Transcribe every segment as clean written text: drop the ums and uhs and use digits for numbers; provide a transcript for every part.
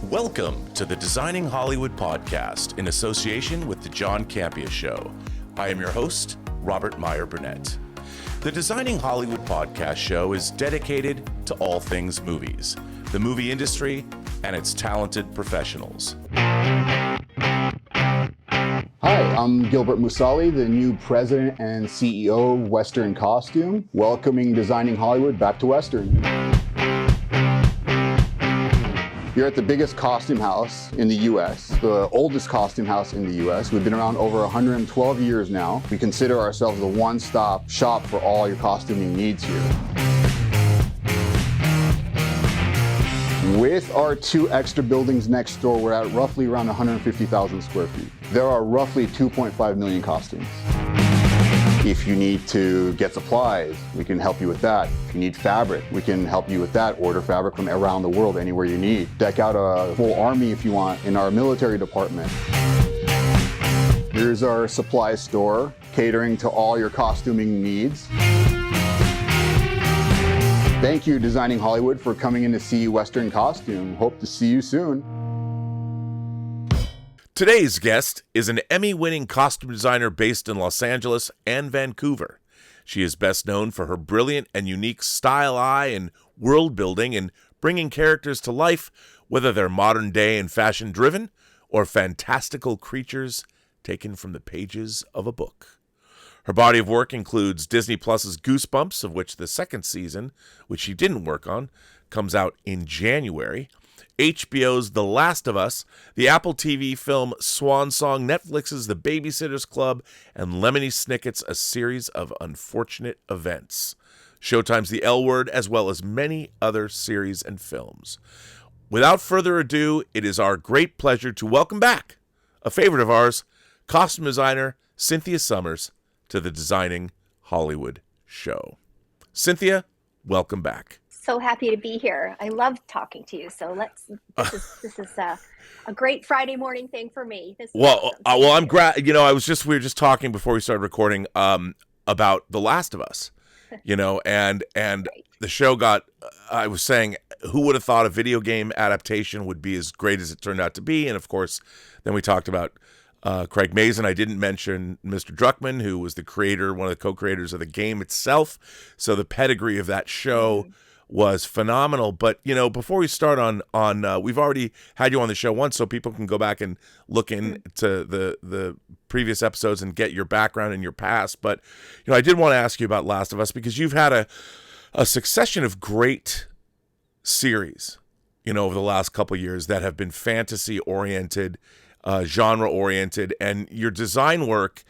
Welcome to the Designing Hollywood podcast in association with the John Campea Show. I am your host, Robert Meyer Burnett. The Designing Hollywood podcast show is dedicated to all things movies, the movie industry, and its talented professionals. Hi, I'm Gilbert Musali, the new president and CEO of Western Costume, welcoming Designing Hollywood back to Western. You're at the biggest costume house in the U.S., the oldest costume house in the U.S. We've been around over 112 years now. We consider ourselves the one-stop shop for all your costuming needs here. With our two extra buildings next door, we're at roughly around 150,000 square feet. There are roughly 2.5 million costumes. If you need to get supplies, we can help you with that. If you need fabric, we can help you with that. Order fabric from around the world, anywhere you need. Deck out a full army if you want in our military department. Here's our supply store, catering to all your costuming needs. Thank you, Designing Hollywood, for coming in to see Western Costume. Hope to see you soon. Today's guest is an Emmy-winning costume designer based in Los Angeles and Vancouver. She is best known for her brilliant and unique style eye and world building and bringing characters to life, whether they're modern day and fashion driven or fantastical creatures taken from the pages of a book. Her body of work includes Disney Plus's Goosebumps, of which the second season, which she didn't work on, comes out in January, HBO's The Last of Us, the Apple TV film SWAN Song, Netflix's The BABY-SITTER'S CLUB, and LEMONY SNICKET'S, A Series of Unfortunate Events, Showtime's The L Word, as well as many other series and films. Without further ado, it is our great pleasure to welcome back a favorite of ours, costume designer Cynthia Summers, to the Designing Hollywood show. Cynthia, welcome back. So happy to be here. I love talking to you. So this is a great Friday morning thing for me. I'm glad. We were just talking before we started recording about The Last of Us, and right. The show got. I was saying, who would have thought a video game adaptation would be as great as it turned out to be? And of course, then we talked about Craig Mazin. I didn't mention Mr. Druckmann, who was the creator, one of the co-creators of the game itself. So the pedigree of that show was phenomenal. But before we start on we've already had you on the show once, so people can go back and look into the previous episodes and get your background and your past. But I did want to ask you about Last of Us, because you've had a succession of great series over the last couple of years that have been fantasy oriented, genre oriented, and your design work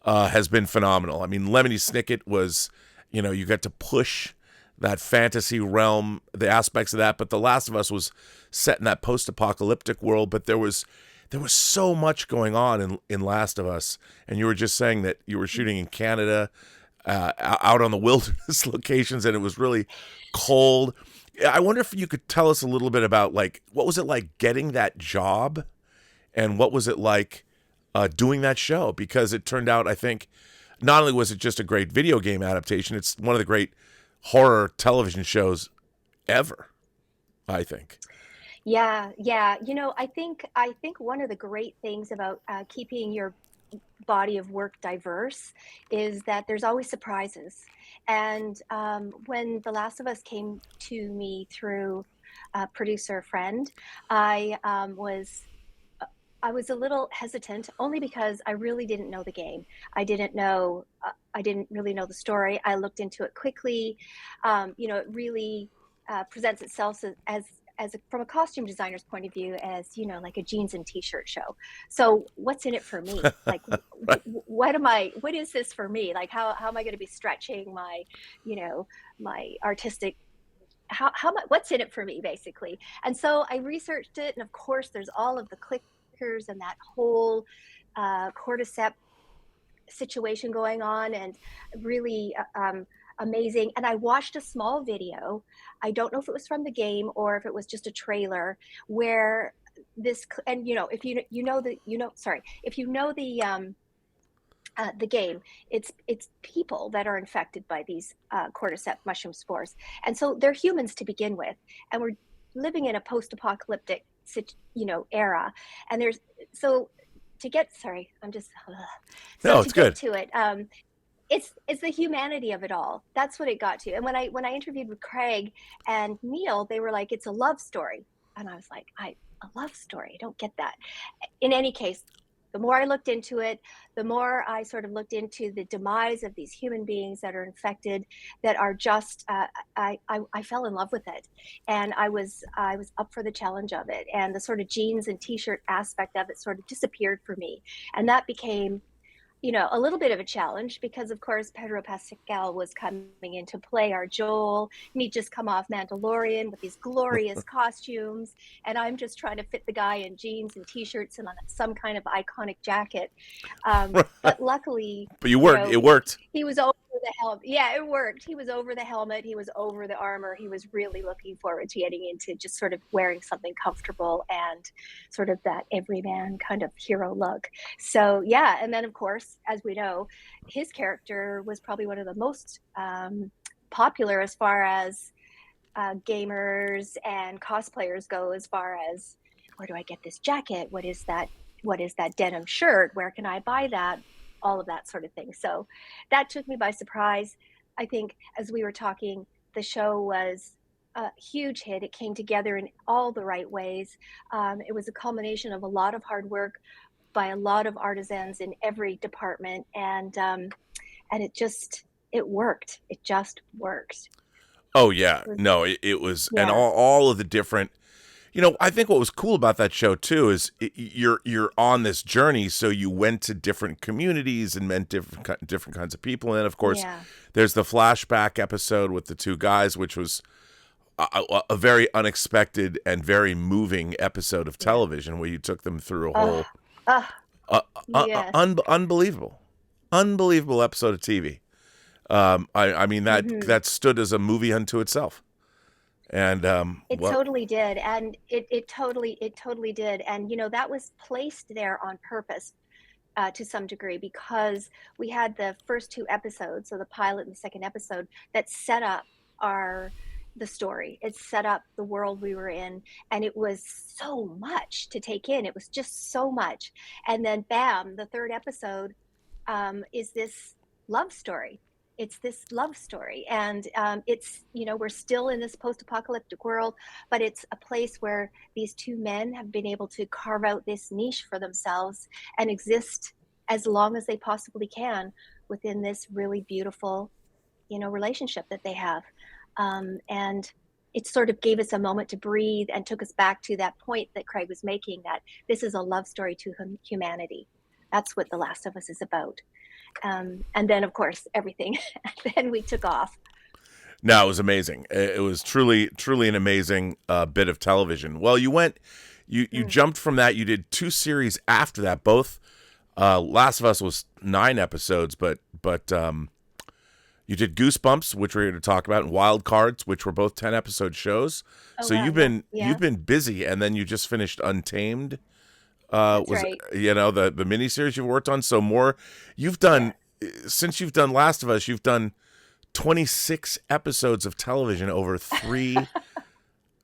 has been phenomenal. I mean, Lemony Snicket was, you got to push that fantasy realm, the aspects of that, but The Last of Us was set in that post-apocalyptic world. But there was so much going on in Last of Us, and you were just saying that you were shooting in Canada, out on the wilderness locations, and it was really cold. I wonder if you could tell us a little bit about, what was it like getting that job, and what was it like doing that show? Because it turned out, I think, not only was it just a great video game adaptation, it's one of the great horror television shows ever, I think. Yeah. I think one of the great things about keeping your body of work diverse is that there's always surprises. And when The Last of Us came to me through a producer friend, I was a little hesitant, only because I really didn't know the game. I didn't really know the story. I looked into it quickly. It really presents itself from a costume designer's point of view as, like a jeans and t-shirt show. So what's in it for me? Like, what is this for me? Like, how am I going to be stretching my, my artistic, what's in it for me, basically? And so I researched it. And of course, there's all of the clickers and that whole cordyceps situation going on, and really amazing. And I watched a small video. I don't know if it was from the game or if it was just a trailer, where this, and if you know the game, it's people that are infected by these cordyceps mushroom spores, and so they're humans to begin with, and we're living in a post-apocalyptic era. And there's so to get sorry, I'm just so No, to it's get good. to it. It's the humanity of it all. That's what it got to. And when I interviewed with Craig and Neil, they were like, it's a love story. And I was like, a love story? I don't get that. In any case, the more I looked into it, the more I sort of looked into the demise of these human beings that are infected, that are just, I fell in love with it. And I was up for the challenge of it. And the sort of jeans and t-shirt aspect of it sort of disappeared for me. And that became, a little bit of a challenge because, of course, Pedro Pascal was coming in to play our Joel, and he'd just come off Mandalorian with these glorious costumes, and I'm just trying to fit the guy in jeans and t-shirts and on some kind of iconic jacket. But luckily, But it worked. He was over the helmet. Yeah, it worked. He was over the helmet. He was over the armor. He was really looking forward to getting into just sort of wearing something comfortable and sort of that everyman kind of hero look. So yeah, and then of course, as we know, his character was probably one of the most popular as far as gamers and cosplayers go, as far as where do I get this jacket? What is that denim shirt? Where can I buy that? All of that sort of thing. So that took me by surprise. I think as we were talking, the show was a huge hit. It came together in all the right ways. It was a culmination of a lot of hard work by a lot of artisans in every department, and it worked. It just worked. Oh yeah, no, it was, yeah. And all of the different. I think what was cool about that show too is you're on this journey, so you went to different communities and met different kinds of people, and of course, there's the flashback episode with the two guys, which was a very unexpected and very moving episode of television, where you took them through a whole unbelievable episode of TV. I mean that stood as a movie unto itself. And it totally did, and it totally did, and that was placed there on purpose to some degree, because we had the first two episodes, so the pilot and the second episode, that set up the story. It set up the world we were in, and it was so much to take in. It was just so much, and then bam, the third episode is this love story. It's this love story, and it's we're still in this post-apocalyptic world, but it's a place where these two men have been able to carve out this niche for themselves and exist as long as they possibly can within this really beautiful relationship that they have, and it sort of gave us a moment to breathe and took us back to that point that Craig was making, that this is a love story to humanity. That's what The Last of Us is about. And then, of course, everything. Then we took off. No, it was amazing. It was truly an amazing bit of television. Well, you jumped from that. You did two series after that. Both Last of Us was 9 episodes, but you did Goosebumps, which we're here to talk about, and Wild Cards, which were both 10-episode shows. So you've been busy, and then you just finished Untamed. That's was right. The miniseries you've worked on. So more you've done since you've done Last of Us. You've done 26 episodes of television over 3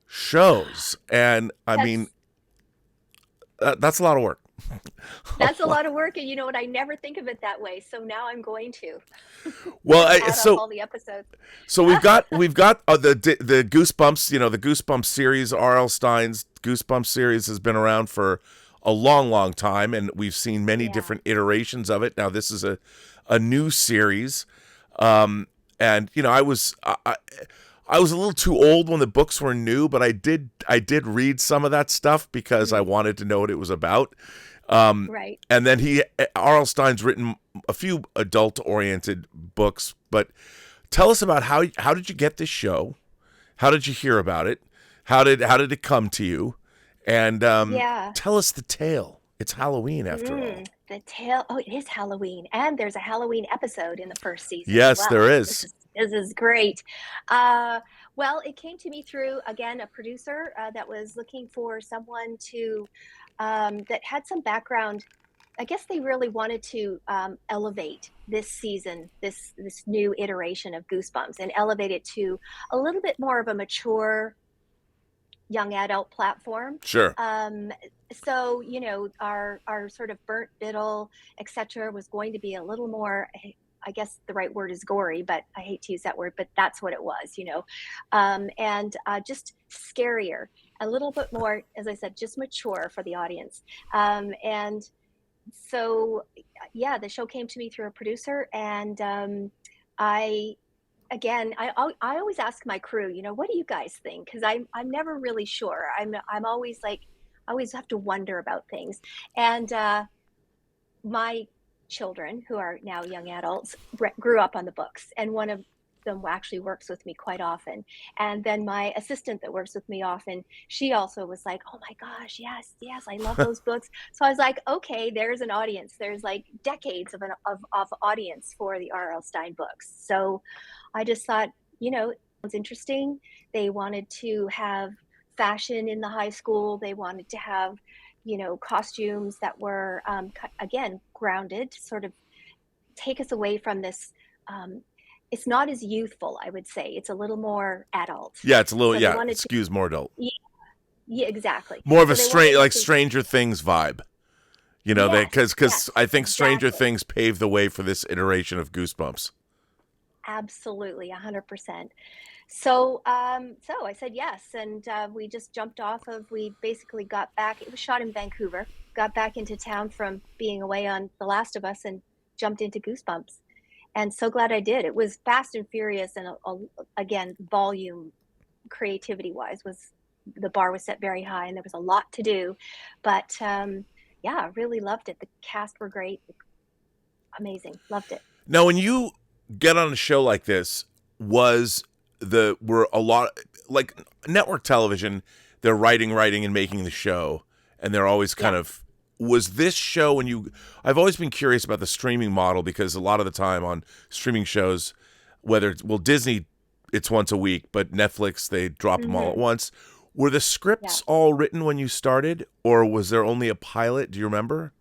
shows, and I mean that's a lot of work. That's a lot of work, and you know what? I never think of it that way. So now I'm going to. Well, add up all the episodes. So we've got the Goosebumps. The Goosebumps series. R.L. Stine's Goosebumps series has been around for a long time, and we've seen many different iterations of it. Now this is a new series, and I was a little too old when the books were new, but I did read some of that stuff because I wanted to know what it was about. Right. And then R.L. Stine's written a few adult-oriented books, but tell us about how did you get this show? How did you hear about it? How did it come to you? And tell us the tale. It's Halloween after all. The tale. Oh, it is Halloween, and there's a Halloween episode in the first season. Yes, there is. This is great. Well, it came to me through, again, a producer that was looking for someone to that had some background. I guess they really wanted to elevate this season, this new iteration of Goosebumps, and elevate it to a little bit more of a mature young adult platform. Sure. So, you know, our sort of burnt biddle, etc., was going to be a little more, I guess the right word is gory, but I hate to use that word, but that's what it was, you know, and just scarier, a little bit more, as I said, just mature for the audience. And so, yeah, the show came to me through a producer, and I again, I always ask my crew, you know, what do you guys think? Because I'm never really sure. I'm always like, I always have to wonder about things. And my children, who are now young adults, grew up on the books, and one of them actually works with me quite often. And then my assistant that works with me often, she also was like, oh my gosh, yes, yes, I love those books. So I was like, okay, there's an audience. There's like decades of audience for the R.L. Stine books. So I just thought, you know, it was interesting. They wanted to have fashion in the high school. They wanted to have, you know, costumes that were, again, grounded, sort of take us away from this. It's not as youthful, I would say. It's a little more adult. Yeah, it's a little, So yeah, it skews more adult. Yeah, exactly. More of a strange, like Stranger Things vibe. You know, yes, because I think Stranger exactly. Things paved the way for this iteration of Goosebumps. Absolutely, 100%. So, so I said yes, and we just jumped off of. We basically got back. It was shot in Vancouver. Got back into town from being away on The Last of Us, and jumped into Goosebumps. And so glad I did. It was fast and furious, and again, volume, creativity wise, was the bar was set very high, and there was a lot to do. But yeah, really loved it. The cast were great, amazing, loved it. Now, when you get on a show like this, were a lot like network television? They're writing, and making the show, and they're always kind of. Was this show I've always been curious about the streaming model, because a lot of the time on streaming shows, whether it's, well, Disney, it's once a week, but Netflix, they drop them all at once. Were the scripts all written when you started, or was there only a pilot? Do you remember?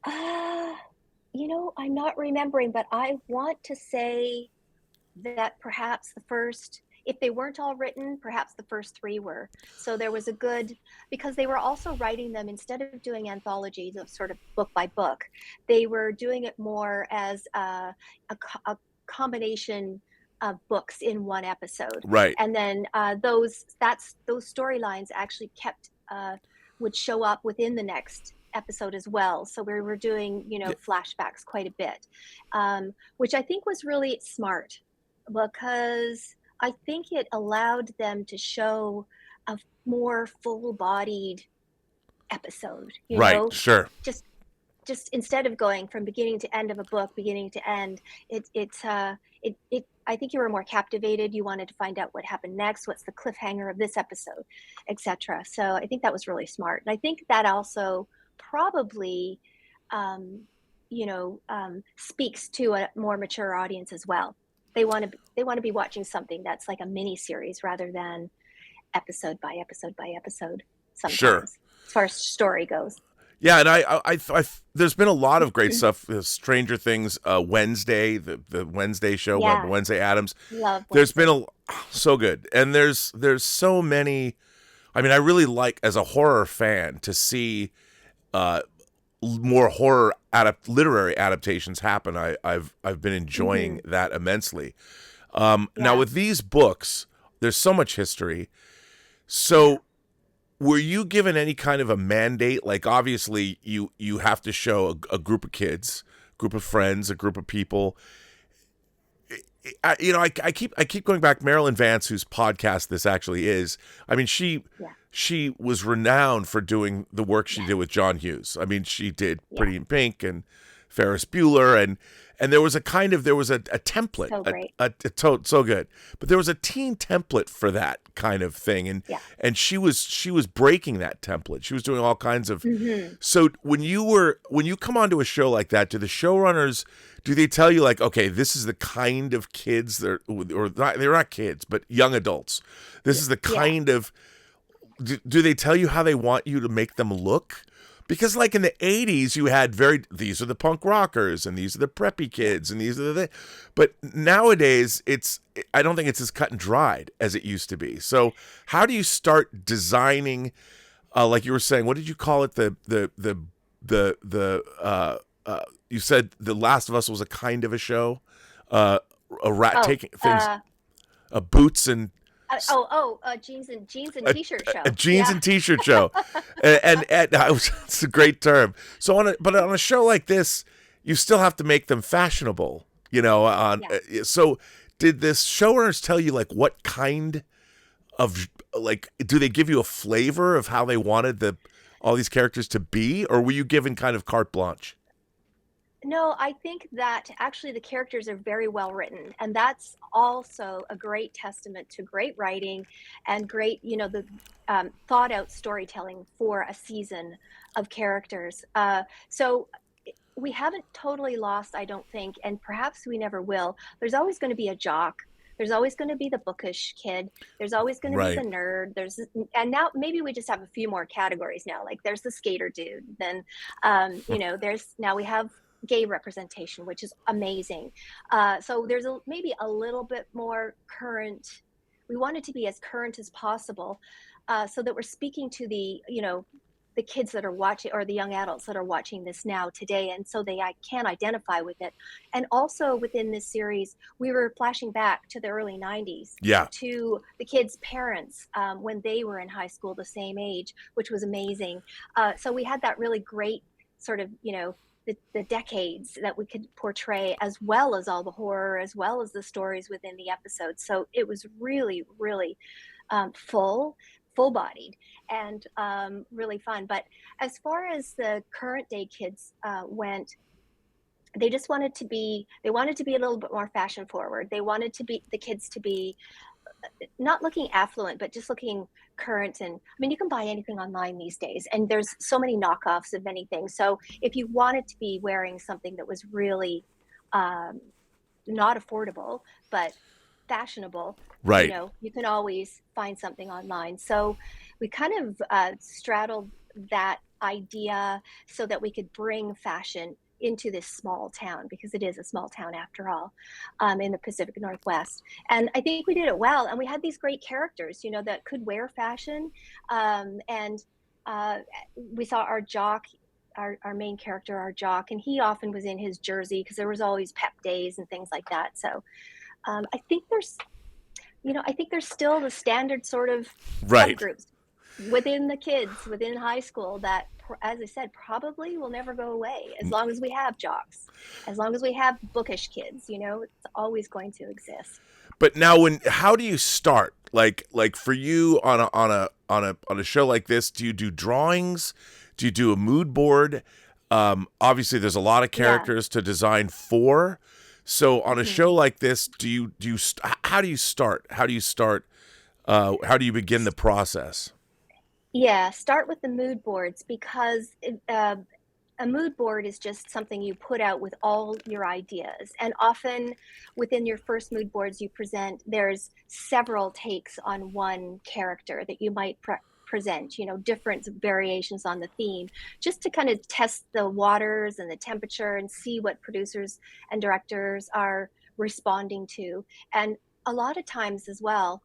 You know, I'm not remembering, but I want to say that perhaps the first, if they weren't all written, perhaps the first 3 were. So there was a good, because they were also writing them, instead of doing anthologies of sort of book by book, they were doing it more as a combination of books in one episode. Right. And then those storylines actually would show up within the next episode as well. So we were doing, you know, flashbacks quite a bit, which I think was really smart, because I think it allowed them to show a more full-bodied episode. You know? Sure. Just instead of going from beginning to end of a book, beginning to end, I think you were more captivated. You wanted to find out what happened next. What's the cliffhanger of this episode, etc. So I think that was really smart, and I think that also probably, speaks to a more mature audience as well. They want to be watching something that's like a mini series rather than episode by episode by episode. Sometimes, sure, as far as story goes. Yeah, and I there's been a lot of great stuff. Stranger Things, Wednesday, the Wednesday show, Wednesday Addams. Love Wednesday. There's been so good, and there's so many. I mean, I really like, as a horror fan, to see more horror literary adaptations happen. I've been enjoying that immensely. Now with these books, there's so much history. So were you given any kind of a mandate? Like, obviously you have to show a group of kids, group of friends, a group of people. I keep going back. Marilyn Vance, whose podcast this actually is, I mean, she was renowned for doing the work she did with John Hughes. I mean, she did Pretty in Pink and Ferris Bueller, and there was a template, so great. So good. But there was a teen template for that kind of thing, and she was breaking that template. She was doing all kinds of. So when you come onto a show like that, do the showrunners, do they tell you, like, okay, this is the kind of kids they're not kids, but young adults. This is the kind of. Do they tell you how they want you to make them look? Because like in the 80s, you had these are the punk rockers and these are the preppy kids and these are but nowadays I don't think it's as cut and dried as it used to be. So how do you start designing, like you were saying, what did you call it? You said The Last of Us was a kind of a show, a rat taking things, boots and jeans and t-shirt show. A jeans and t-shirt show, and it's a great term. So on a show like this, you still have to make them fashionable, so did this showrunners tell you like what kind of do they give you a flavor of how they wanted all these characters to be, or were you given kind of carte blanche? No, I think that actually the characters are very well written, and that's also a great testament to great writing and great, the thought out storytelling for a season of characters. So we haven't totally lost, I don't think, and perhaps we never will. There's always going to be a jock. There's always going to be the bookish kid. There's always going to be the nerd. And now maybe we just have a few more categories now. Like there's the skater dude. Then, now we have gay representation, which is amazing. So there's maybe a little bit more current. We want it to be as current as possible, so that we're speaking to the kids that are watching, or the young adults that are watching this now today, and so they can identify with it. And also within this series, we were flashing back to the early 90s, to the kids' parents when they were in high school, the same age, which was amazing. So we had that really great sort of the decades that we could portray, as well as all the horror, as well as the stories within the episodes. So it was really, really full-bodied and really fun. But as far as the current day kids went, they just wanted to be a little bit more fashion forward. They wanted the kids to be not looking affluent, but just looking current. And I mean, you can buy anything online these days, and there's so many knockoffs of anything. So if you wanted to be wearing something that was really not affordable, but fashionable, right, you can always find something online. So we kind of straddled that idea so that we could bring fashion into this small town, because it is a small town after all, in the Pacific Northwest. And I think we did it well. And we had these great characters, that could wear fashion. And we saw our jock, our main character, our jock, and he often was in his jersey because there was always pep days and things like that. So I think there's still the standard sort of subgroups within the kids, within high school, that, as I said, probably will never go away as long as we have jocks, as long as we have bookish kids. It's always going to exist. But now, how do you start? Like for you on a show like this, do you do drawings? Do you do a mood board? Obviously, there's a lot of characters to design for. So on a show like this, how do you start? How do you begin the process? Yeah, start with the mood boards, because a mood board is just something you put out with all your ideas. And often within your first mood boards you present, there's several takes on one character that you might present, different variations on the theme, just to kind of test the waters and the temperature and see what producers and directors are responding to. And a lot of times as well,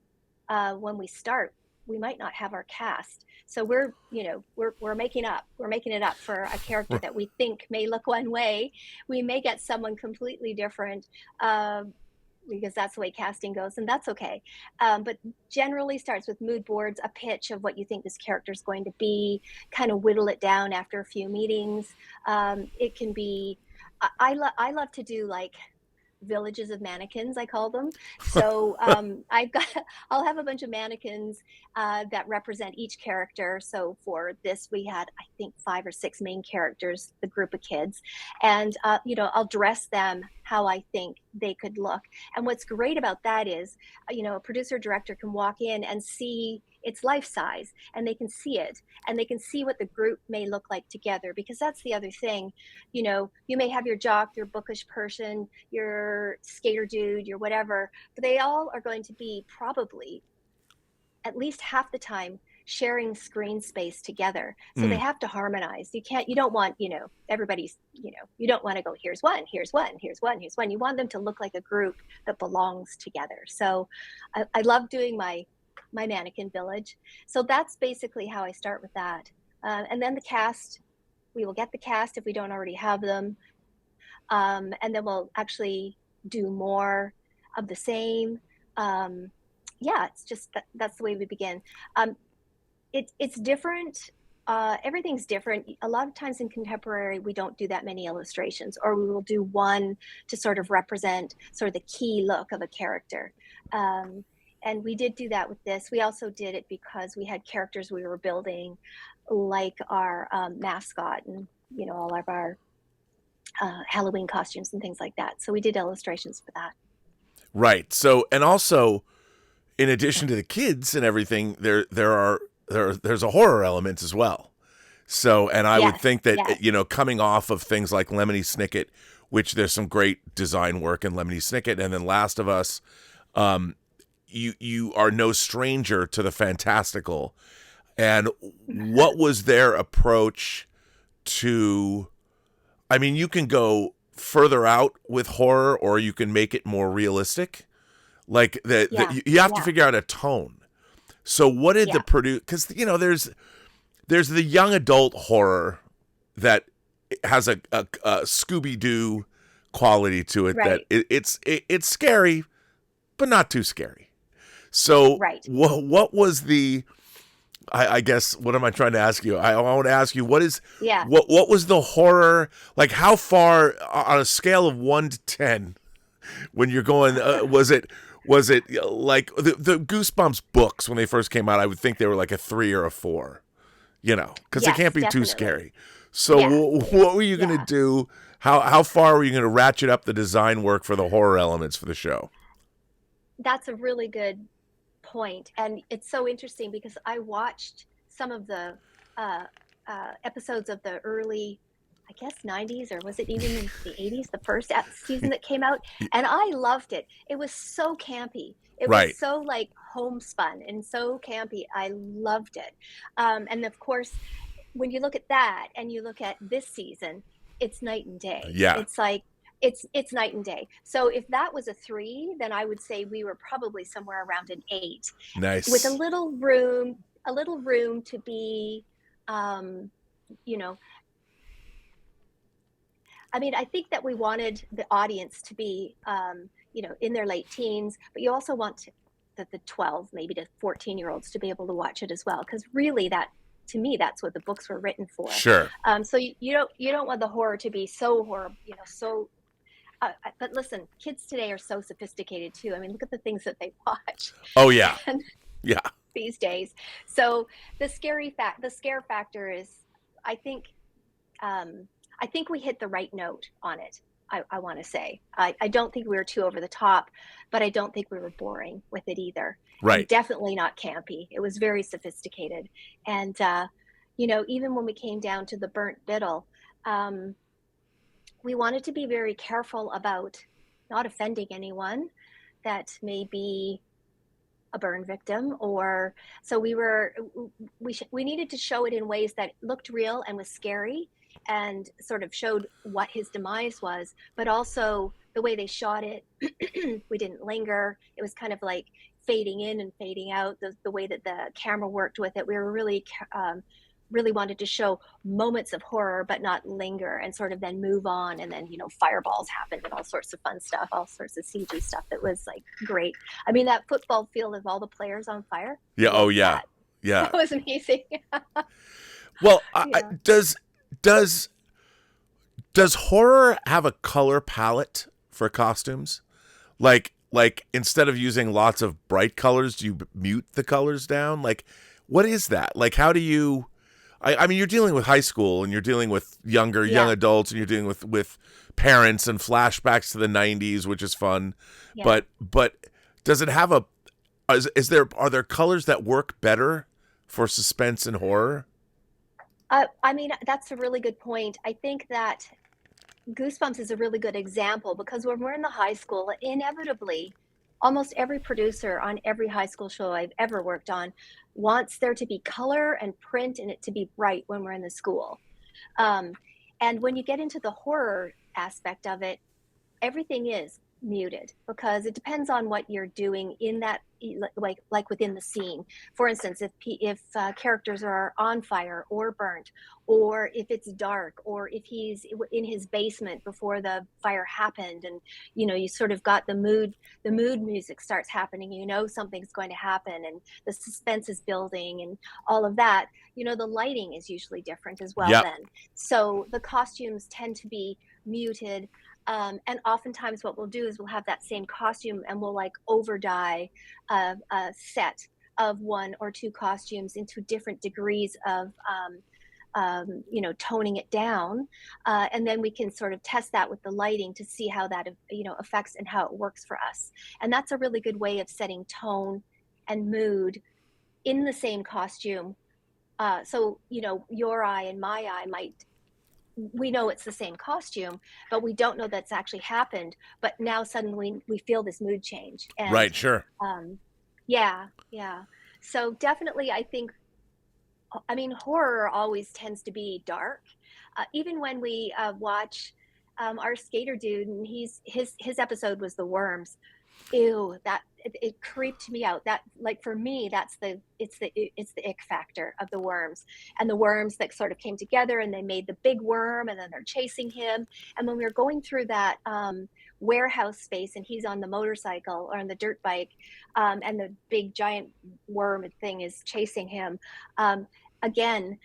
when we start, we might not have our cast. So we're making it up for a character that we think may look one way. We may get someone completely different, because that's the way casting goes, and that's okay. But generally starts with mood boards, a pitch of what you think this character is going to be, kind of whittle it down after a few meetings. It can be, I love to do like villages of mannequins, I call them. So I'll have a bunch of mannequins that represent each character. So for this, we had, I think, 5 or 6 main characters, the group of kids, and I'll dress them how I think they could look. And what's great about that is, a producer director can walk in and see it's life size, and they can see it, and they can see what the group may look like together. Because that's the other thing, you may have your jock, your bookish person, your skater dude, your whatever, but they all are going to be probably at least half the time sharing screen space together. So they have to harmonize. You don't want, everybody's, you don't want to go, here's one, here's one, here's one, here's one. You want them to look like a group that belongs together. So I love doing my mannequin village. So that's basically how I start with that. And then the cast, we will get the cast if we don't already have them. And then we'll actually do more of the same. It's just that's the way we begin. It's different. Everything's different. A lot of times in contemporary, we don't do that many illustrations, or we will do one to sort of represent sort of the key look of a character. And we did do that with this. We also did it because we had characters we were building, like our mascot and, all of our Halloween costumes and things like that. So we did illustrations for that. Right. So, and also, in addition to the kids and everything, there's a horror element as well. So, and I would think that, coming off of things like Lemony Snicket, which there's some great design work in Lemony Snicket, and then Last of Us, you are no stranger to the fantastical. And what was their approach to, I mean, you can go further out with horror, or you can make it more realistic. Like you have to figure out a tone. So what did the produce? Because there's the young adult horror that has a Scooby-Doo quality to it, that it's scary, but not too scary. So what was the? I guess, what am I trying to ask you? I want to ask you, what was the horror, like how far on a scale of 1 to 10 when you're going, was it like the Goosebumps books when they first came out? I would think they were like a 3 or a 4, because they can't be too scary. So what were you going to do? How far were you going to ratchet up the design work for the horror elements for the show? That's a really good point, and it's so interesting because I watched some of the episodes of the early, I guess 90s, or was it even in the 80s, the first season that came out, and I loved it. It was so campy. It was so like homespun and so campy. I loved it. And of course, when you look at that and you look at this season, it's night and day. It's like it's night and day. So if that was a 3, then I would say we were probably somewhere around an 8. Nice. With a little room to be, I mean, I think that we wanted the audience to be, in their late teens, but you also want the 12, maybe to 14-year-olds to be able to watch it as well. Because really to me, that's what the books were written for. Sure. So you don't want the horror to be so horrible, so. But listen, kids today are so sophisticated too. I mean, look at the things that they watch. Oh yeah, these days. So the scare factor is, I think we hit the right note on it. I want to say, I don't think we were too over the top, but I don't think we were boring with it either. Right. And definitely not campy. It was very sophisticated, and even when we came down to the burnt biddle. We wanted to be very careful about not offending anyone that may be a burn victim, or so we needed to show it in ways that looked real and was scary and sort of showed what his demise was, but also the way they shot it, we didn't linger. It was kind of like fading in and fading out, the way that the camera worked with it. We were really wanted to show moments of horror, but not linger, and sort of then move on. And then, fireballs happened and all sorts of fun stuff, all sorts of CG stuff that was like great. I mean, that football field of all the players on fire. Yeah. Oh yeah. Yeah. That was amazing. Well, does horror have a color palette for costumes? Like instead of using lots of bright colors, do you mute the colors down? Like, what is that? Like, how do you, I mean, you're dealing with high school and you're dealing with young adults, and you're dealing with parents and flashbacks to the 90s, which is fun. Yeah. But does it have are there colors that work better for suspense and horror? I mean, that's a really good point. I think that Goosebumps is a really good example, because when we're in the high school, inevitably almost every producer on every high school show I've ever worked on wants there to be color and print and it to be bright when we're in the school. And when you get into the horror aspect of it, everything is muted because it depends on what you're doing in that, like within the scene. For instance, if characters are on fire or burnt, or if it's dark, or if he's in his basement before the fire happened, and you sort of got the mood music starts happening, something's going to happen, and the suspense is building, and all of that. The lighting is usually different as well. Yep. Then, so the costumes tend to be muted. And oftentimes what we'll do is we'll have that same costume and we'll like over dye a set of 1 or 2 costumes into different degrees of toning it down, and then we can sort of test that with the lighting to see how that affects and how it works for us. And that's a really good way of setting tone and mood in the same costume. So your eye and my eye we know it's the same costume, but we don't know that's actually happened. But now suddenly we feel this mood change. And, right, sure. Yeah. So definitely, horror always tends to be dark. Even when we watch our skater dude, and his episode was the worms. Ew, that it creeped me out. That, like, for me, it's the ick factor of the worms, and the worms that sort of came together and they made the big worm, and then they're chasing him. And when we were going through that warehouse space and he's on the motorcycle or on the dirt bike, and the big giant worm thing is chasing him, again,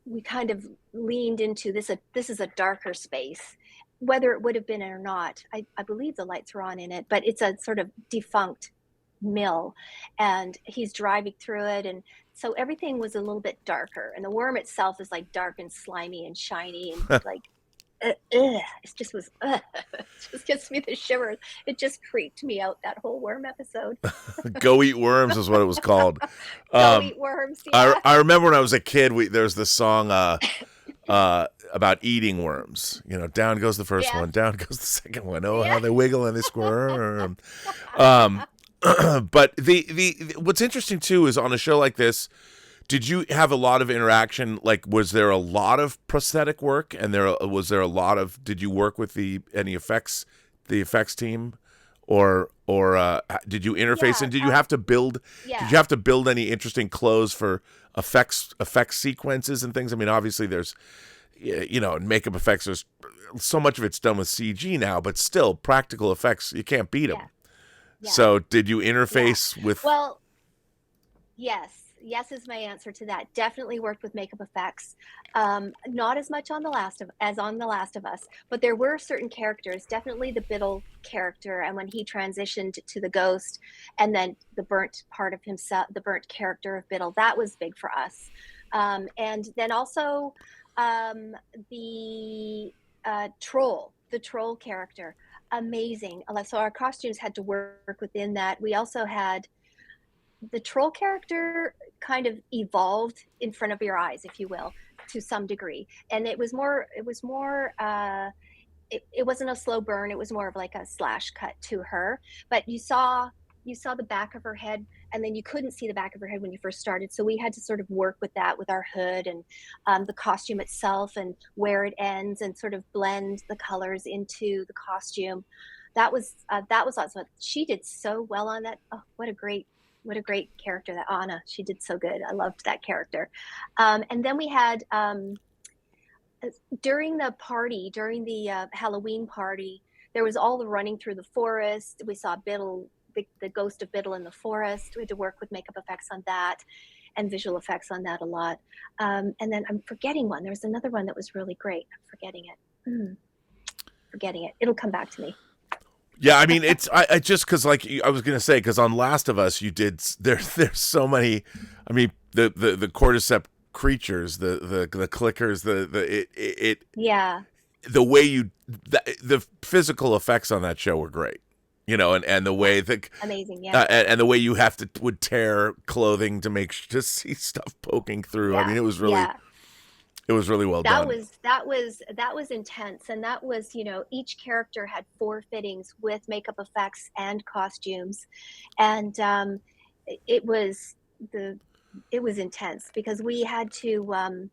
we kind of leaned into this is a darker space. Whether it would have been or not, I believe the lights were on in it, but it's a sort of defunct mill, and he's driving through it, and so everything was a little bit darker, and the worm itself is like dark and slimy and shiny and like it just was it just gives me the shivers. It just creeped me out, that whole worm episode. Go Eat Worms is what it was called. Go Eat Worms. Yeah. I remember when I was a kid, there was this song about eating worms. Down goes the first one, down goes the second one. Oh, how they wiggle and they squirm. But the what's interesting too is on a show like this, did you have a lot of interaction? Like, was there a lot of prosthetic work, and was there a lot of? Did you work with the effects team, or did you interface, and did you have to build? Yeah. Did you have to build any interesting clothes for effects sequences and things? I mean, obviously there's, in makeup effects, there's so much of it's done with CG now, but still practical effects, you can't beat them. Yeah. So did you interface with? Well, yes is my answer to that. Definitely worked with makeup effects. Not as much on The Last of Us, but there were certain characters, definitely the Biddle character, and when he transitioned to the ghost, and then the burnt part of himself, the burnt character of Biddle, that was big for us. And then also the troll character, amazing. So our costumes had to work within that. We also had the troll character kind of evolved in front of your eyes, if you will, to some degree. And it wasn't a slow burn. It was more of like a slash cut to her, but you saw the back of her head, and then you couldn't see the back of her head when you first started. So we had to sort of work with that with our hood and the costume itself and where it ends, and sort of blend the colors into the costume. That was awesome. She did so well on that. Oh, what a great character, that Anna. She did so good. I loved that character. And then we had, during the Halloween party, there was all the running through the forest. We saw Biddle, the ghost of Biddle in the forest. We had to work with makeup effects on that and visual effects on that a lot. And then I'm forgetting one. There was another one that was really great. I'm forgetting it. It'll come back to me. Yeah, I mean, I just, because like I was gonna say, because on Last of Us, you did there's so many. I mean, the cordyceps creatures, the clickers, the way the physical effects on that show were great, and the way amazing, yeah, and the way you would tear clothing to see stuff poking through. Yeah. I mean, it was really. Yeah. It was really well that done. was intense, and that was, each character had 4 fittings with makeup effects and costumes, and it was it was intense because we had to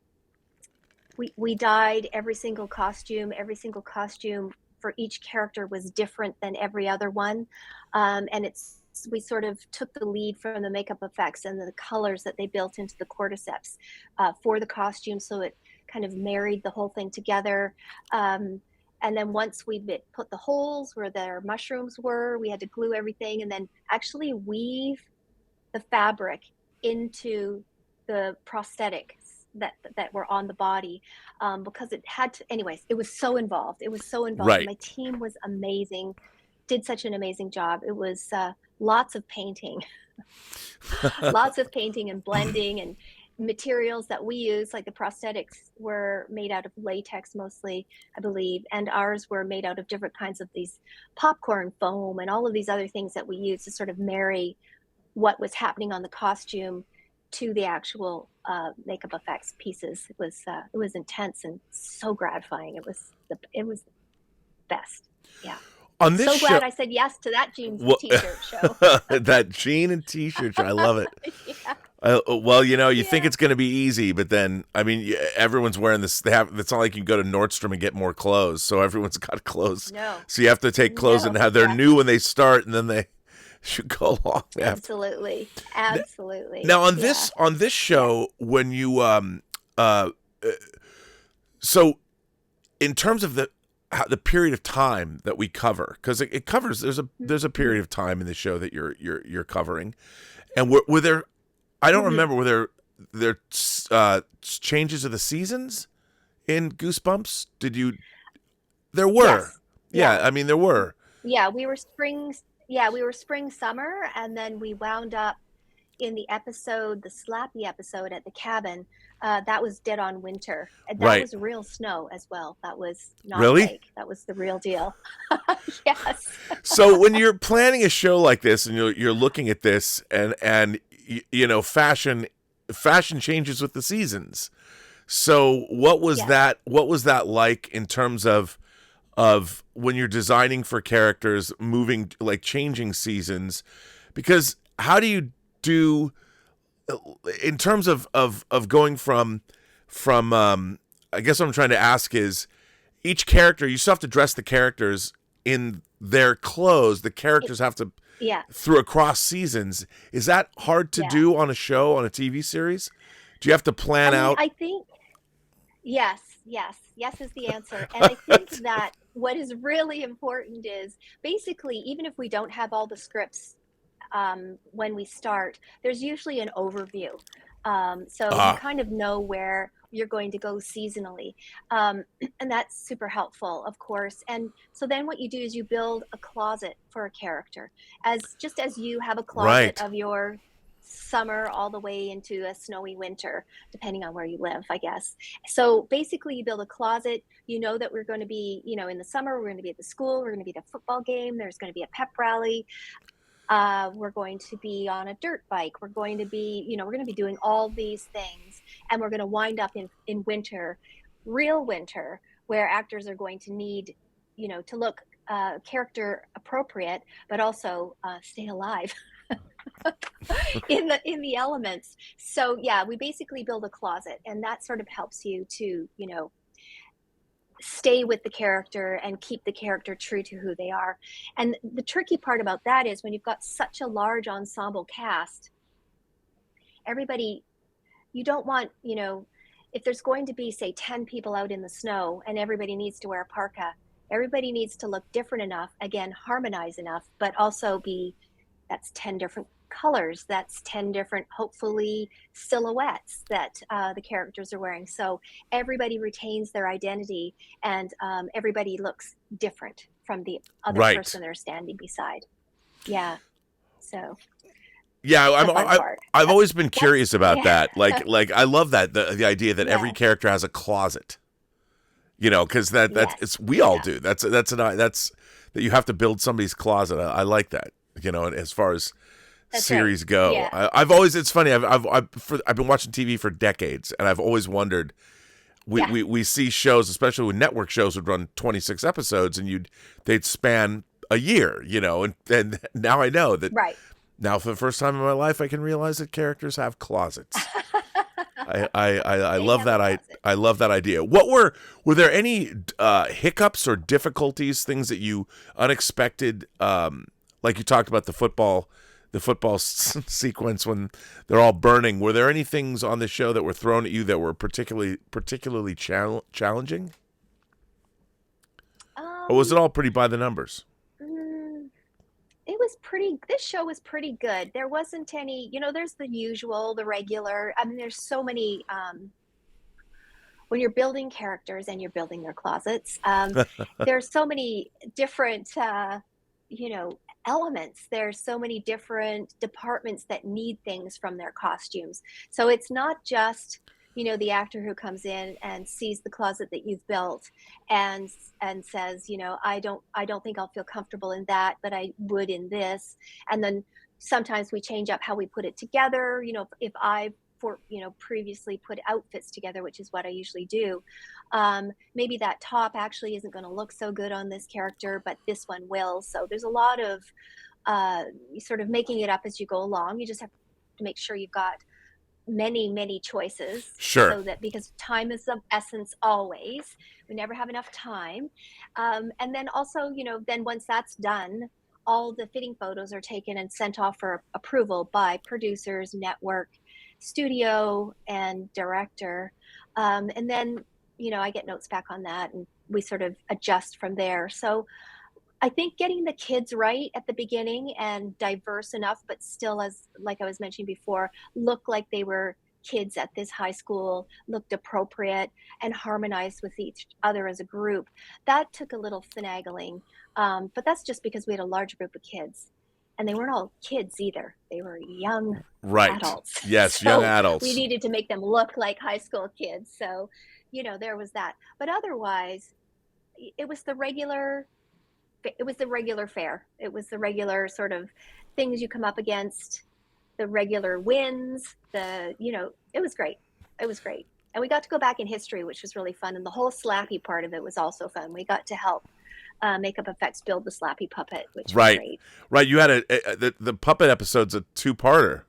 we dyed every single costume. Every single costume for each character was different than every other one, and we sort of took the lead from the makeup effects and the colors that they built into the cordyceps for the costume, so it kind of married the whole thing together. And then once we put the holes where their mushrooms were, we had to glue everything and then actually weave the fabric into the prosthetics that were on the body, because it had to. Anyways, it was so involved. Right. My team was amazing, did such an amazing job. It was lots of painting, lots of painting and blending, and materials that we use, like the prosthetics were made out of latex mostly, I believe, and ours were made out of different kinds of these popcorn foam and all of these other things that we use to sort of marry what was happening on the costume to the actual makeup effects pieces. It was intense and so gratifying. It was the best. Yeah. On this so glad I said yes to that jeans t-shirt show. That jean and t-shirt show, I love it. Yeah. Well, you think it's going to be easy, but then, I mean, everyone's wearing this. It's not like you can go to Nordstrom and get more clothes. So everyone's got clothes. No. So you have to take clothes and have they're new when they start, and then they should go along. Absolutely. Now on this show, when you so in terms of the period of time that we cover, because it covers, there's a period of time in the show that you're covering, and were there. I don't remember. Were there changes of the seasons in Goosebumps? Did you? There were. Yes. Yeah, I mean there were. Yeah, we were spring, summer, and then we wound up in the Slappy episode at the cabin. That was dead on winter. And that was real snow as well. That was not fake. That was the real deal. Yes. So when you're planning a show like this and you're looking at this and fashion changes with the seasons. So what was that like in terms of when you're designing for characters, moving, like changing seasons? Because how do you do in terms of going from I guess what I'm trying to ask is, each character, you still have to dress the characters in their clothes. The characters have to through across seasons. Is that hard to do on a show, on a TV series? Do you have to plan out? I think yes is the answer. And I think that what is really important is, basically, even if we don't have all the scripts when we start, there's usually an overview. So you kind of know where you're going to go seasonally. And that's super helpful, of course. And so then what you do is you build a closet for a character, just as you have a closet of your summer all the way into a snowy winter, depending on where you live, I guess. So basically you build a closet. You know that we're going to be, in the summer, we're going to be at the school, we're going to be at a football game, there's going to be a pep rally. We're going to be on a dirt bike. We're going to be, we're going to be doing all these things. And we're going to wind up in winter, real winter, where actors are going to need, to look character appropriate, but also stay alive in the elements. So yeah, we basically build a closet, and that sort of helps you to, stay with the character and keep the character true to who they are. And the tricky part about that is, when you've got such a large ensemble cast, everybody, you don't want, if there's going to be, say, 10 people out in the snow and everybody needs to wear a parka, everybody needs to look different enough, again, harmonize enough, but also that's 10 different colors, that's 10 different, hopefully, silhouettes that the characters are wearing. So everybody retains their identity, and everybody looks different from the other person they're standing beside. Yeah. So. Yeah, I've always been curious about that. Like I love that the idea that every character has a closet. Because that's we all do. That's that you have to build somebody's closet. I like that. As far as series go, I've always, it's funny. I've been watching TV for decades, and I've always wondered, we see shows, especially when network shows would run 26 episodes, and they'd span a year, and now I know that. Right. Now, for the first time in my life, I can realize that characters have closets. I love that. I love that idea. Were there any hiccups or difficulties, things that you unexpected, like you talked about the football sequence when they're all burning? Were there any things on the show that were thrown at you that were particularly challenging? Or was it all pretty by the numbers? This show was pretty good. There wasn't any, there's the usual, the regular. I mean, there's so many, when you're building characters and you're building their closets, there's so many different, elements. There's so many different departments that need things from their costumes. So it's not just, the actor who comes in and sees the closet that you've built and says, I don't think I'll feel comfortable in that, but I would in this. And then sometimes we change up how we put it together. If I've previously put outfits together, which is what I usually do, maybe that top actually isn't going to look so good on this character, but this one will. So there's a lot of sort of making it up as you go along. You just have to make sure you've got many choices. Sure. So that, because time is of essence always, we never have enough time. And then also, then once that's done, all the fitting photos are taken and sent off for approval by producers, network, studio, and director. And then, I get notes back on that, and we sort of adjust from there. So I think getting the kids right at the beginning and diverse enough, but still, as like I was mentioning before, look like they were kids at this high school, looked appropriate and harmonized with each other as a group. That took a little finagling, but that's just because we had a large group of kids. And they weren't all kids either. They were young adults. Yes, so young adults. We needed to make them look like high school kids. So, there was that. But otherwise, it was the regular fare. It was the regular sort of things you come up against, the regular wins, it was great. It was great. And we got to go back in history, which was really fun. And the whole Slappy part of it was also fun. We got to help Makeup Effects build the Slappy puppet, which was great. Right. You had the puppet episode's a two-parter.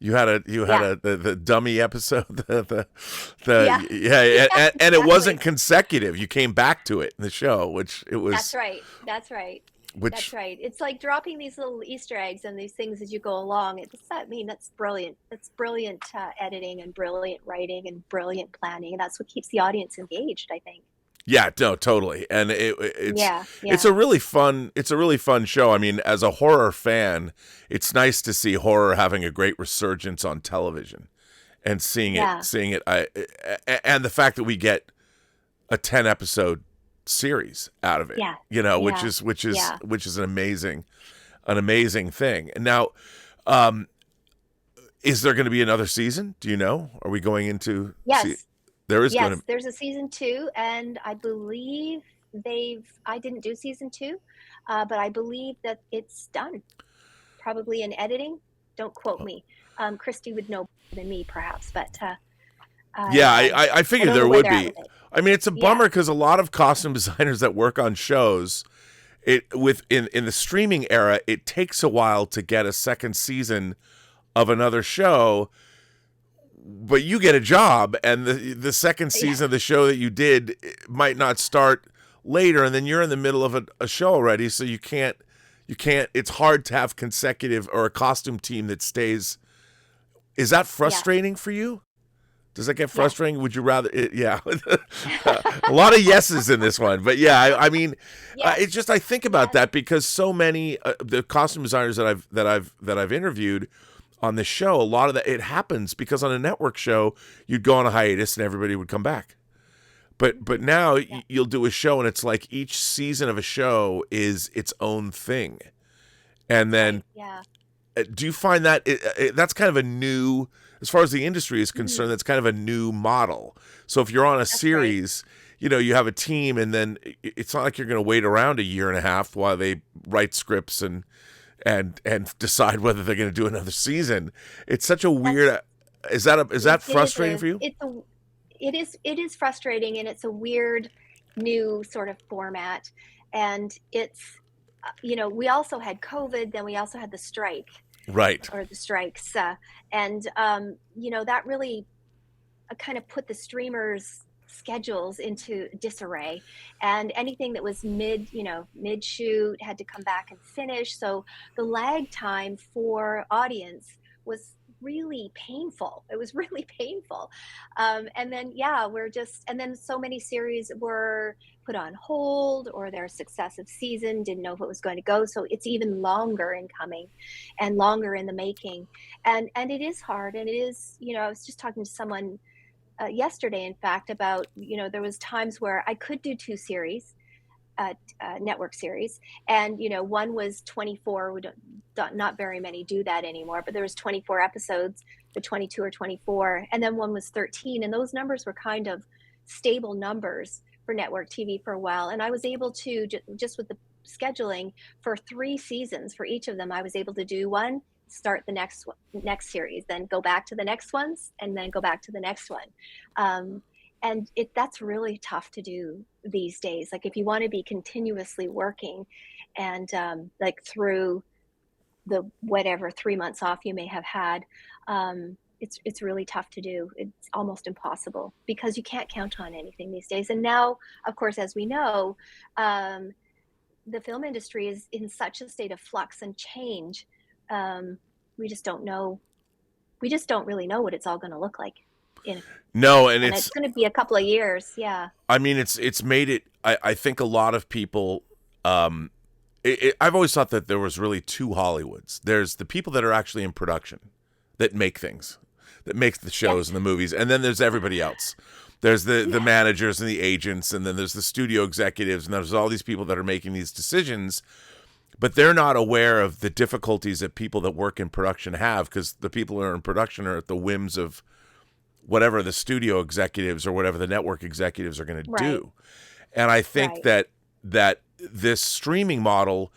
You had the dummy episode, and it wasn't consecutive. You came back to it in the show, which it was. That's right. That's right. It's like dropping these little Easter eggs and these things as you go along. That's brilliant. That's brilliant editing and brilliant writing and brilliant planning. And that's what keeps the audience engaged, I think. Yeah, no, totally. And it's a really fun show. I mean, as a horror fan, it's nice to see horror having a great resurgence on television and seeing it. And the fact that we get a 10 episode series out of it, which is an amazing thing. And now, is there going to be another season? Do you know? Are we going into? Yes. There's a season 2, and I believe I didn't do season 2, but I believe that it's done, probably in editing. Don't quote me. Christy would know better than me, perhaps, but I figured there would be. I mean, it's a bummer because a lot of costume designers that work on shows, in the streaming era, it takes a while to get a second season of another show. But you get a job, and the second season of the show that you did might not start later, and then you're in the middle of a show already, so you can't. It's hard to have consecutive or a costume team that stays. Is that frustrating for you? Does that get frustrating? Would you rather? A lot of yeses in this one, but I mean, it's just I think about that because so many the costume designers that I've interviewed on the show, a lot of that it happens because on a network show you'd go on a hiatus and everybody would come back, but now you'll do a show and it's like each season of a show is its own thing, and then do you find that that's kind of a new, as far as the industry is concerned, that's kind of a new model? So if you're on a series, you have a team, and then it's not like you're going to wait around a year and a half while they write scripts and decide whether they're going to do another season. It's such a weird. Is that frustrating for you? it is frustrating, and it's a weird new sort of format. And it's, we also had COVID, then we also had the strike, Right. or the strikes. And, that really kind of put the streamers' schedules into disarray. And anything that was mid shoot had to come back and finish. So the lag time for audience was really painful. It was really painful. And then, and then so many series were put on hold, or their successive season didn't know if it was going to go. So it's even longer in coming and longer in the making. And it is hard. And it is, I was just talking to someone yesterday, in fact, about, there was times where I could do two series, network series, and one was 24. We not very many do that anymore, but there was 24 episodes, the 22 or 24, and then one was 13, and those numbers were kind of stable numbers for network TV for a while. And I was able to just with the scheduling for 3 seasons for each of them, I was able to do one, start the next series, then go back to the next ones, and then go back to the next one. And that's really tough to do these days. Like, if you want to be continuously working, and like through the whatever 3 months off you may have had, it's really tough to do. It's almost impossible, because you can't count on anything these days. And now, of course, as we know, the film industry is in such a state of flux and change. We just don't know. We just don't really know what it's all going to look like. No, and it's going to be a couple of years. Yeah. I mean, it's made it. I think a lot of people. I've always thought that there was really 2 Hollywoods. There's the people that are actually in production, that make things, that make the shows and the movies, and then there's everybody else. There's the managers and the agents, and then there's the studio executives, and there's all these people that are making these decisions. But they're not aware of the difficulties that people that work in production have, because the people that are in production are at the whims of whatever the studio executives or whatever the network executives are going to do. And I think that this streaming model,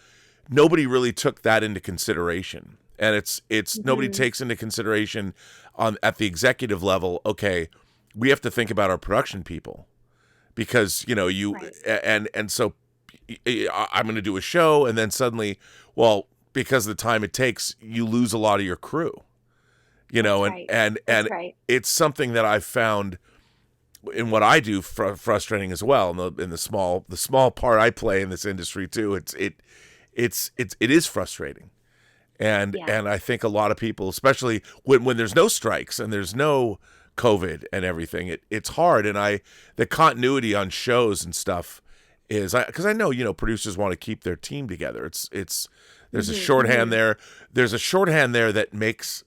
nobody really took that into consideration. And it's nobody takes into consideration at the executive level, okay, we have to think about our production people, because, and so I'm going to do a show, and then suddenly, well, because of the time it takes, you lose a lot of your crew. And it's something that I've found in what I do frustrating as well. In the small part I play in this industry too, it is frustrating, and I think a lot of people, especially when there's no strikes and there's no COVID and everything, it's hard. And the continuity on shows and stuff is, because I know producers want to keep their team together. There's a shorthand there. There's a shorthand there that makes.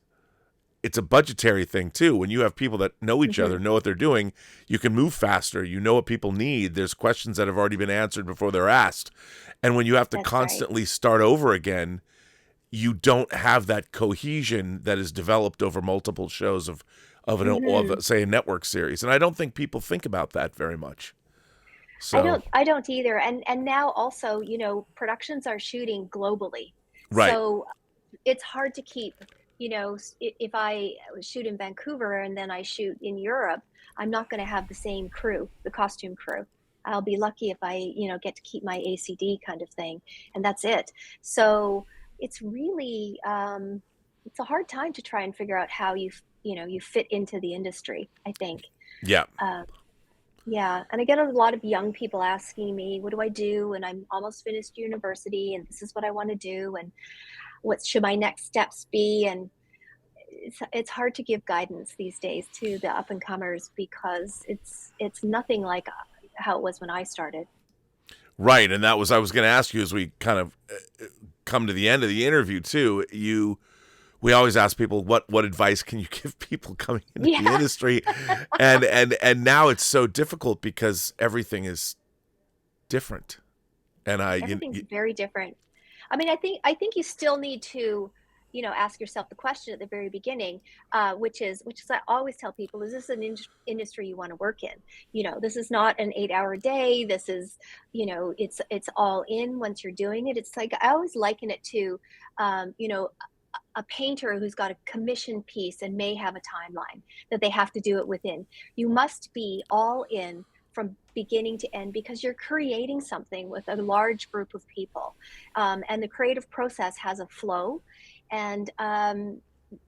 It's a budgetary thing too. When you have people that know each other, know what they're doing, you can move faster. You know what people need. There's questions that have already been answered before they're asked. And when you have to constantly start over again, you don't have that cohesion that is developed over multiple shows of say a network series. And I don't think people think about that very much. So I don't either. And now also, productions are shooting globally. Right. So it's hard to keep. If I shoot in Vancouver and then I shoot in Europe, I'm not going to have the same crew, the costume crew. I'll be lucky if I, get to keep my ACD kind of thing, and that's it. So it's really, it's a hard time to try and figure out how you fit into the industry, I think. Yeah. Yeah. And I get a lot of young people asking me, what do I do? And I'm almost finished university, and this is what I want to do. And what should my next steps be? And it's hard to give guidance these days to the up and comers, because it's nothing like how it was when I started. Right. And I was going to ask you, as we kind of come to the end of the interview too, we always ask people, what advice can you give people coming into the industry? And now it's so difficult because everything is different. And everything's very different. I mean, I think you still need to, ask yourself the question at the very beginning, which is I always tell people, is this an industry you want to work in? This is not an 8-hour day. This is, it's all in once you're doing it. It's like, I always liken it to, a painter who's got a commission piece and may have a timeline that they have to do it within. You must be all in from beginning to end, because you're creating something with a large group of people. And the creative process has a flow. And,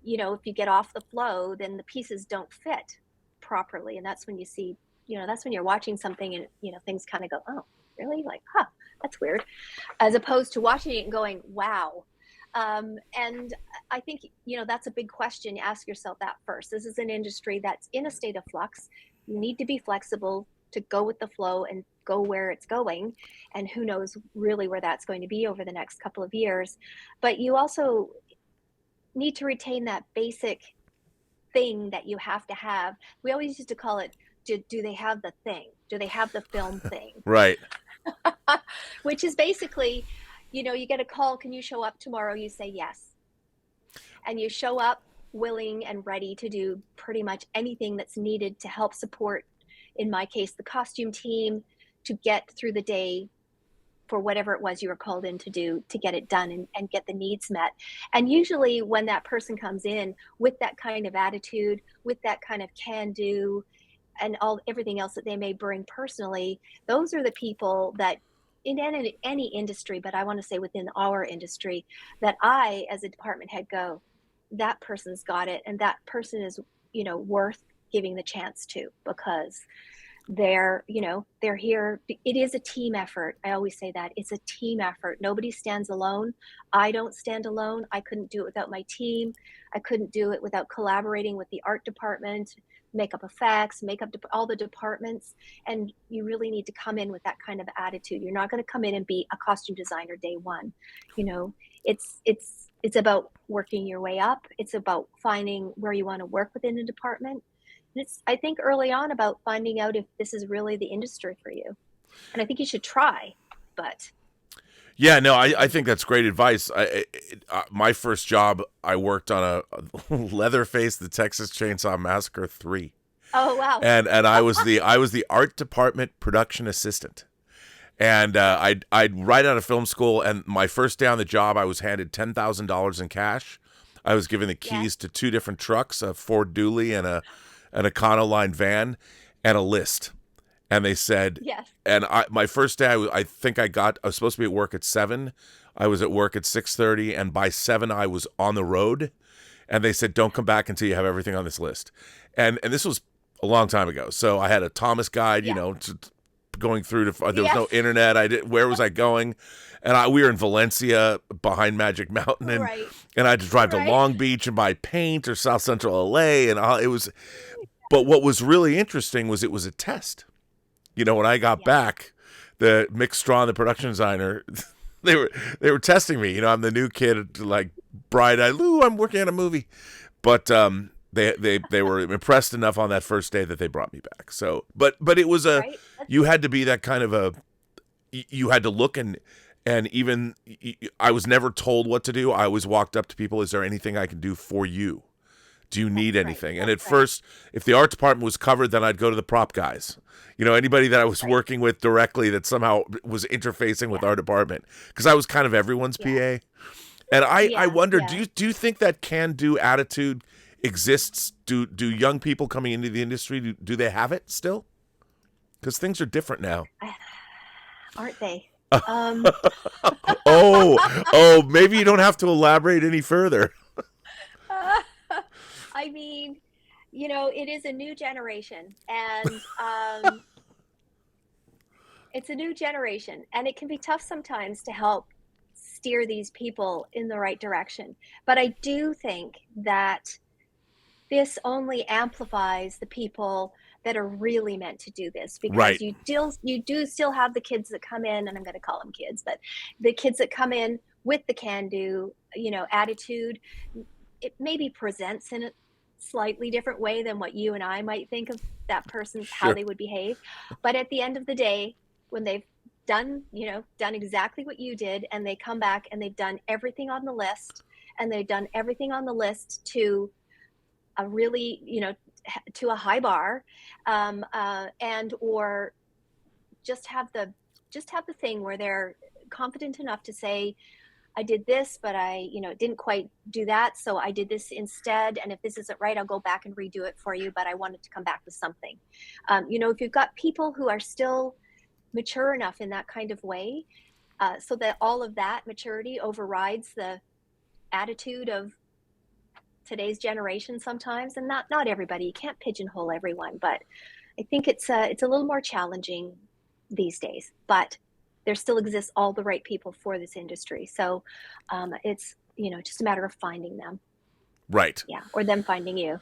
you know, if you get off the flow, then the pieces don't fit properly. And that's when you see, you know, that's when you're watching something and, you know, things kind of go, oh, really? Like, huh, that's weird. As opposed to watching it and going, wow. And I think, you know, that's a big question. Ask yourself that first. This is an industry that's in a state of flux. You need to be flexible to go with the flow and go where it's going. And who knows really where that's going to be over the next couple of years. But you also need to retain that basic thing that you have to have. We always used to call it, do they have the thing? Do they have the film thing? Right. Which is basically, you know, you get a call, can you show up tomorrow? You say yes. And you show up willing and ready to do pretty much anything that's needed to help support, in my case, the costume team, to get through the day for whatever it was you were called in to do, to get it done and get the needs met. And usually when that person comes in with that kind of attitude, with that kind of can do, and everything else that they may bring personally, those are the people that in any industry, but I want to say within our industry, that I, as a department head, go, that person's got it. And that person is, you know, worth giving the chance to, because they're, you know, they're here. It is a team effort. I always say that it's a team effort. Nobody stands alone. I don't stand alone. I couldn't do it without my team. I couldn't do it without collaborating with the art department, makeup effects, all the departments. And you really need to come in with that kind of attitude. You're not going to come in and be a costume designer day one. You know, it's about working your way up. It's about finding where you want to work within a department. And it's, I think, early on about finding out if this is really the industry for you. And I think you should try, but. Yeah, no, I think that's great advice. My first job, I worked on a Leatherface, the Texas Chainsaw Massacre 3. Oh, wow. And I was the art department production assistant. And I'd right out of film school, and my first day on the job, I was handed $10,000 in cash. I was given the keys to 2 different trucks, a Ford Dually and a Econoline van, and a list. And they said, yes. And my first day, I think I was supposed to be at work at 7. I was at work at 6:30, and by 7 I was on the road. And they said, don't come back until you have everything on this list. And this was a long time ago. So I had a Thomas guide, you know, going through to, there was no internet. Where was I going? And we were in Valencia behind Magic Mountain, and I had to drive to Long Beach and buy paint, or South Central LA, and it was. But what was really interesting was it was a test. You know, when I got back, the Mick Strawn, the production designer, they were testing me. You know, I'm the new kid, like bright-eyed. Ooh, I'm working on a movie, but they were impressed enough on that first day that they brought me back. So, but it was you had to be that kind of you had to look and even I was never told what to do. I always walked up to people. Is there anything I can do for you? Do you need anything? And at first, if the art department was covered, then I'd go to the prop guys. You know, anybody that I was working with directly that somehow was interfacing with our department, because I was kind of everyone's PA. And I wonder, do you think that can-do attitude exists? Do young people coming into the industry, do they have it still? Because things are different now. Aren't they? Oh, maybe you don't have to elaborate any further. I mean, you know, it is a new generation, and it's a new generation, and it can be tough sometimes to help steer these people in the right direction. But I do think that this only amplifies the people that are really meant to do this, because you do still have the kids that come in, and I'm going to call them kids, but the kids that come in with the can-do, you know, attitude. It maybe presents in a slightly different way than what you and I might think of that person, how they would behave. But at the end of the day, when they've done exactly what you did, and they come back and they've done everything on the list, and they've done everything on the list to a really, you know, to a high bar, and or just have the thing where they're confident enough to say, I did this, but I, didn't quite do that. So I did this instead. And if this isn't right, I'll go back and redo it for you. But I wanted to come back with something. If you've got people who are still mature enough in that kind of way, so that all of that maturity overrides the attitude of today's generation sometimes, and not everybody, you can't pigeonhole everyone, but I think it's a little more challenging these days, but there still exists all the right people for this industry. So it's, just a matter of finding them. Right. Yeah. Or them finding you.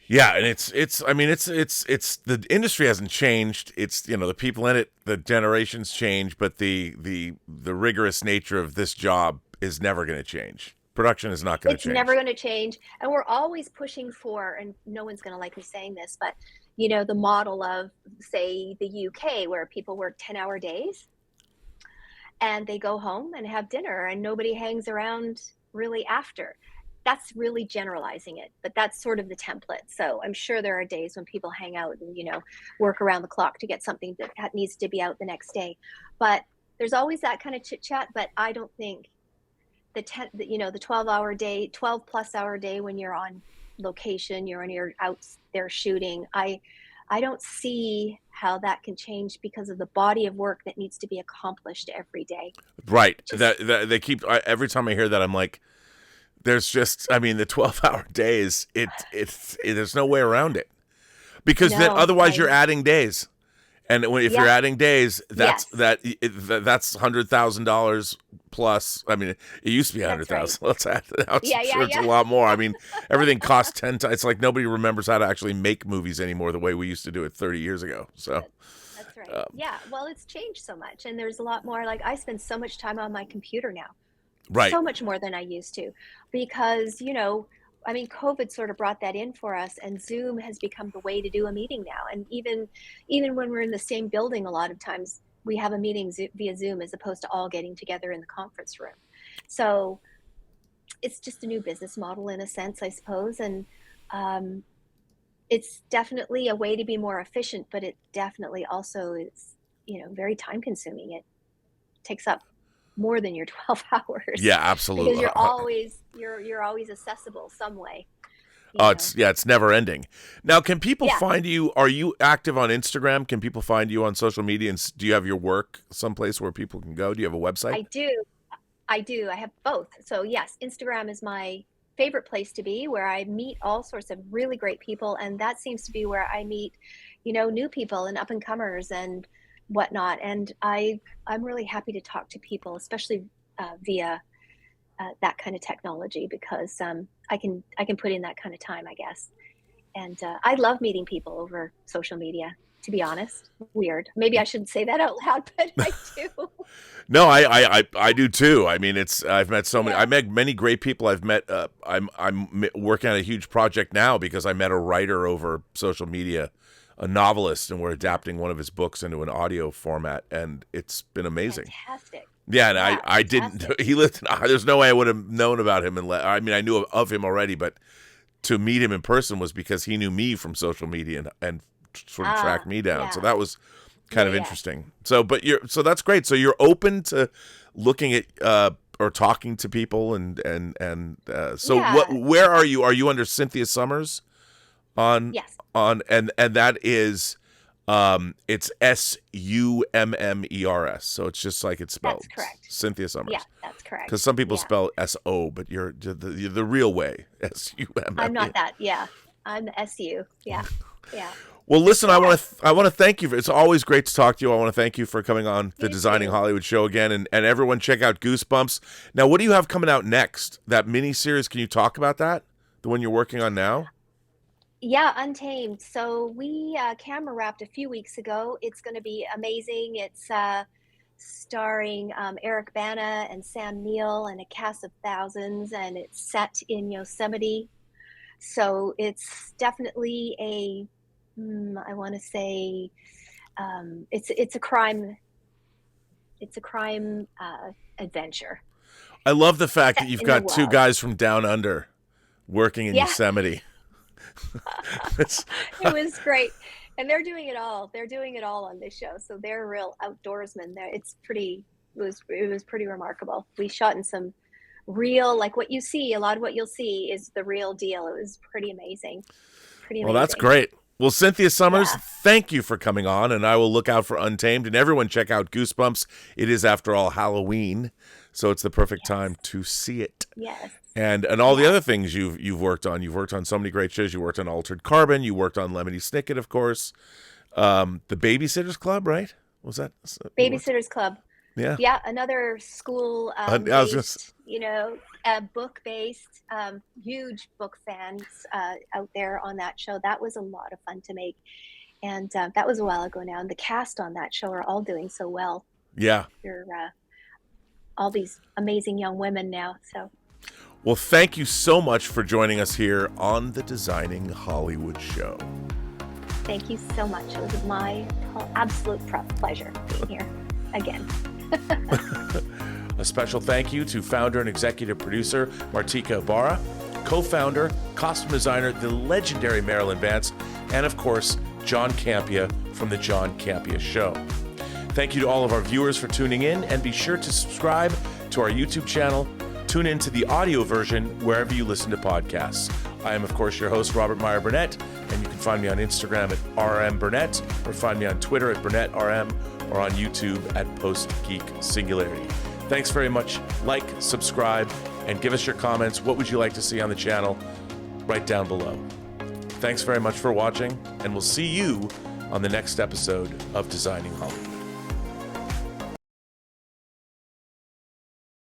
Yeah. And it's the industry hasn't changed. It's, the people in it, the generations change, but the rigorous nature of this job is never going to change. Production is not going to change. It's never going to change. And we're always pushing for, and no one's going to like me saying this, but the model of, say, the UK, where people work 10-hour days and they go home and have dinner and nobody hangs around really after. That's really generalizing it, but that's sort of the template. So I'm sure there are days when people hang out and, work around the clock to get something that needs to be out the next day. But there's always that kind of chit chat, but I don't think the 12-hour day, 12 plus hour day when you're on location, you're out there shooting. I don't see how that can change because of the body of work that needs to be accomplished every day. Right. That they keep, every time I hear that, I'm like, there's just, the 12-hour days, there's no way around it, because then otherwise you're adding days. And if you're adding days, that's $100,000 plus. It used to be 100,000. Right. Let's add that. It's a lot more. Everything costs 10 times. It's like nobody remembers how to actually make movies anymore the way we used to do it 30 years ago. So that's right. Well, it's changed so much, and there's a lot more. Like, I spend so much time on my computer now. Right. So much more than I used to, because COVID sort of brought that in for us, and Zoom has become the way to do a meeting now. And even when we're in the same building, a lot of times we have a meeting via Zoom as opposed to all getting together in the conference room. So it's just a new business model in a sense, I suppose. And it's definitely a way to be more efficient, but it definitely also is, very time consuming. It takes up more than your 12 hours. Yeah, absolutely. Because you're always accessible some way. It's never ending. Now, can people find you? Are you active on Instagram? Can people find you on social media? And do you have your work someplace where people can go? Do you have a website? I do. I have both. So yes, Instagram is my favorite place to be, where I meet all sorts of really great people. And that seems to be where I meet, new people and up and comers and whatnot. And I'm really happy to talk to people, especially via that kind of technology, because I can put in that kind of time, I guess. And I love meeting people over social media, to be honest. Weird. Maybe I shouldn't say that out loud, but I do. No, I do too. I've met so many. I met many great people. I've met. I'm working on a huge project now because I met a writer over social media, a novelist, and we're adapting one of his books into an audio format, and it's been amazing. Fantastic. Yeah, and I didn't. He lived. There's no way I would have known about him, I knew of him already, but to meet him in person was because he knew me from social media and sort of tracked me down. Yeah. So that was kind of interesting. So, so that's great. So you're open to looking at or talking to people, where are you? Are you under Cynthia Summers? Yes. And that is it's SUMMERS, so it's just like it's spelled. That's correct. Cynthia Summers. Yeah, that's correct. Because some people spell SO, but you're the real way, SUMME. I'm not that. Yeah, I'm SU. Yeah. Well, listen, I want to thank you. It's always great to talk to you. I want to thank you for coming on the Designing Hollywood show again, and everyone check out Goosebumps. Now, what do you have coming out next? That mini series? Can you talk about that? The one you're working on now? Yeah, Untamed. So we camera wrapped a few weeks ago. It's going to be amazing. It's starring Eric Bana and Sam Neill and a cast of thousands, and it's set in Yosemite. So it's definitely I want to say, it's a crime adventure. I love the fact that you've got two guys from down under working in Yosemite. It was great, and they're doing it all. They're doing it all on this show, so they're real outdoorsmen. It's pretty it was pretty remarkable. We shot in some real, like what you see, a lot of what you'll see is the real deal. It was pretty amazing. Well, that's great. Well, Cynthia Summers, Yeah. thank you for coming on, and I will look out for Untamed. And everyone check out Goosebumps. It is, after all, Halloween, so it's the perfect time to see it. Yes. And all the other things you've worked on. You've worked on so many great shows. You worked on Altered Carbon. You worked on Lemony Snicket, of course. The Baby-Sitters Club, right? Was that Baby-Sitters Club? Yeah. Yeah, another school based, book-based, huge book fans out there on that show. That was a lot of fun to make. And that was a while ago now. And the cast on that show are all doing so well. Yeah. They're all these amazing young women now. So. Well, thank you so much for joining us here on the Designing Hollywood show. Thank you so much. It was my absolute pleasure being here again. A special thank you to founder and executive producer Martika Ibarra, co-founder, costume designer, the legendary Marilyn Vance, and of course, John Campea from The John Campea Show. Thank you to all of our viewers for tuning in, and be sure to subscribe to our YouTube channel. Tune in to the audio version wherever you listen to podcasts. I am, of course, your host, Robert Meyer Burnett, and you can find me on Instagram at rmburnett, or find me on Twitter at BurnettRM, or on YouTube at PostGeek Singularity. Thanks very much. Like, subscribe, and give us your comments. What would you like to see on the channel? Right down below. Thanks very much for watching, and we'll see you on the next episode of Designing Hollywood.